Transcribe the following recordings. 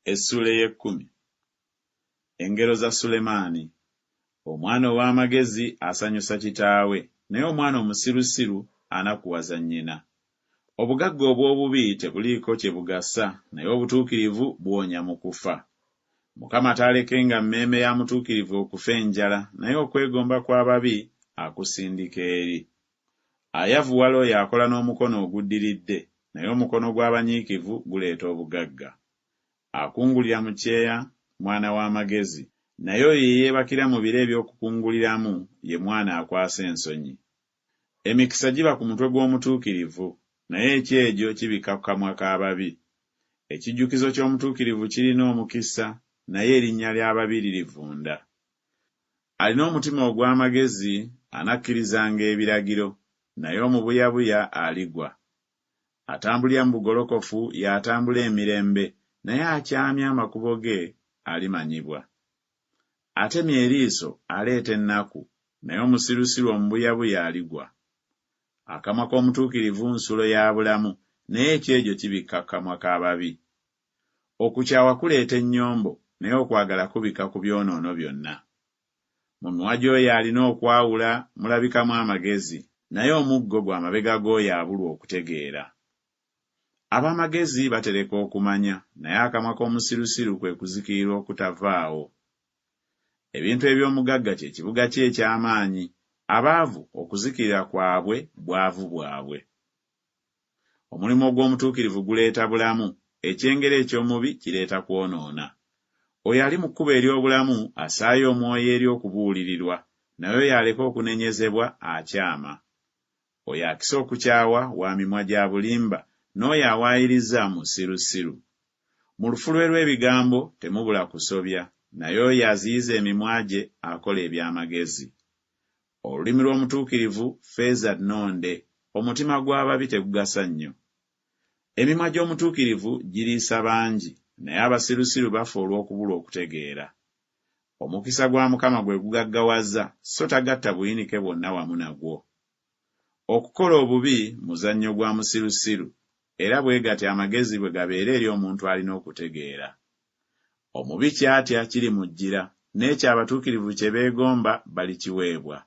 Essula y'ekkumi. Engero za Sulemaani. Omwana ow'amagezi asanyusa kitaawe, naye omwana omusirusiru anakuwaza nnyina. Obugagga obw'obubi tebuliiko kye bugasa, naye obutuukirivu bwonya mu kufa. Mukama taalekenga mmeeme ya mutuukirivu okufa enjala, naye okwegomba kw'ababi akusindika eri. Ayavuwala oyo akola n'omukono oguddiridde, naye omukono gw'abanyiikivu guleeta obugagga. Akungulira mu kyeya mwana w'amagezi, naye oyo yeebakira mu biro eby'okukunguliramu ye mwana akwasa ensonyi. Emikisa giba ku mutwe gw'omutuukirivu, naye ekyejo kibika ku kamwa k'ababi. Ekijjukizo ky'omutuukirivu kirina omukisa, naye erinnya ly'ababi lirivunda. Alina omutima ogw'amagezi anakkirizanga ebiragiro, naye omubuyabuya aligwa. Atambulira mu bugolokofu y'atambula emirembe, naye akyamya amakubo ge alimanyibwa. Atemya eriiso aleeta ennaku, naye omusirusiru omubuyabuya aligwa. Akamwa k'omutuukirivu nsulo ya bulamu, naye ekyejo kibikka ku kamwa k'ababi. Okukyawa kuleeta ennyombo, naye okwagala kubika ku byonoono byonna. Mu mimwa gy'oyo alina okwawula mulabikamu amagezi, naye omuggo gw'amabega g'oyo abulwa okutegeera. Ab'amagezi batereka okumanya, naye akamwa k'omusirusiru kwe kuzikirirwa okutavaawo. Ebintu eby'omugagga kye kibuga kye eky'amaanyi, abaavu okuzikirira kwabwe bwavu bwabwe. Omulimu ogw'omutuukirivu guleeta bulamu, ekyengero eky'omubi kireeta kwonoona. Oyo ali mu kkubo ery'obulamu asaayo omwoyo eri okubuulirirwa, naye oyo aleka okunenyezebwa akyama. Oyo akisa okukyawa wa mimwa gya bulimba, n'oyo awaayiriza musirusiru. Mu lufu lwe lw'ebigambo temubula kusobya, naye oyo aziyiza emimwa gye akola eby'amagezi. Olulimi lw'omutuukirivu ffeeza nnonde, omutima gw'ababi tegugasa nnyo. Emimwa gy'omutuukirivu giriisa bangi, naye abasirusiru bafa olw'okubula okutegeera. Omukisa gwa Mukama gwe gugaggawaza, so tagatta buyinike bwonna wamu nagwo. Okukola obubi muzannyo gwa musirusiru, era bwe gati amagezi bwe gabeera eri omuntu alina okutegeera. Omubi ky'atya kirimujjira, n'ekyo abatuukirivu kye beegomba balikiweebwa.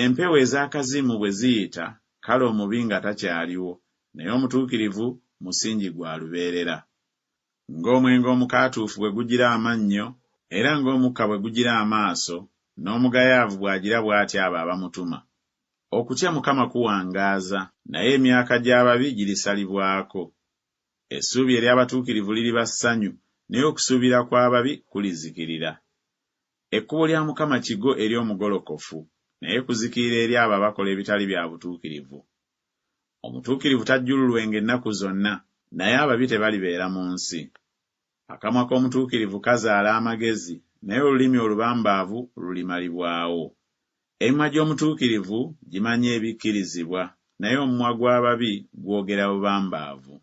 Empewo ez'akazimu bwe ziyita, kale omubi nga takyaliwo, naye omutuukirivu musingi gwa lubeerera. Ng'omwenge omukaatuufu bwe gugira amannyo, era ng'omukka bwe gugira amaaso, n'omugayaavu bw'agira bw'atyo abo abamutuma. Okutya Mukama kuwangaaza, naye emyaka gy'ababi girisalibwako. Essuubi ery'abatuukirivu liriba ssanyu, naye okusuubira kw'ababi kulizikirira. Ekkubo lya Mukama kigo eri omugolokofu, naye kuzikirira eri abo abakola ebitali bya butuukirivu. Omutuukirivu tajjululwenga ennaku zonna, naye ababi tebalibeera mu nsi. Akamwa k'omutuukirivu kazaala amagezi, naye olulimi olubambaavu lulimalibwawo. Emimwa gy'omutuukirivu gimanya ebikkirizibwa, naye omumwa gw'ababi gwogera bubambaavu.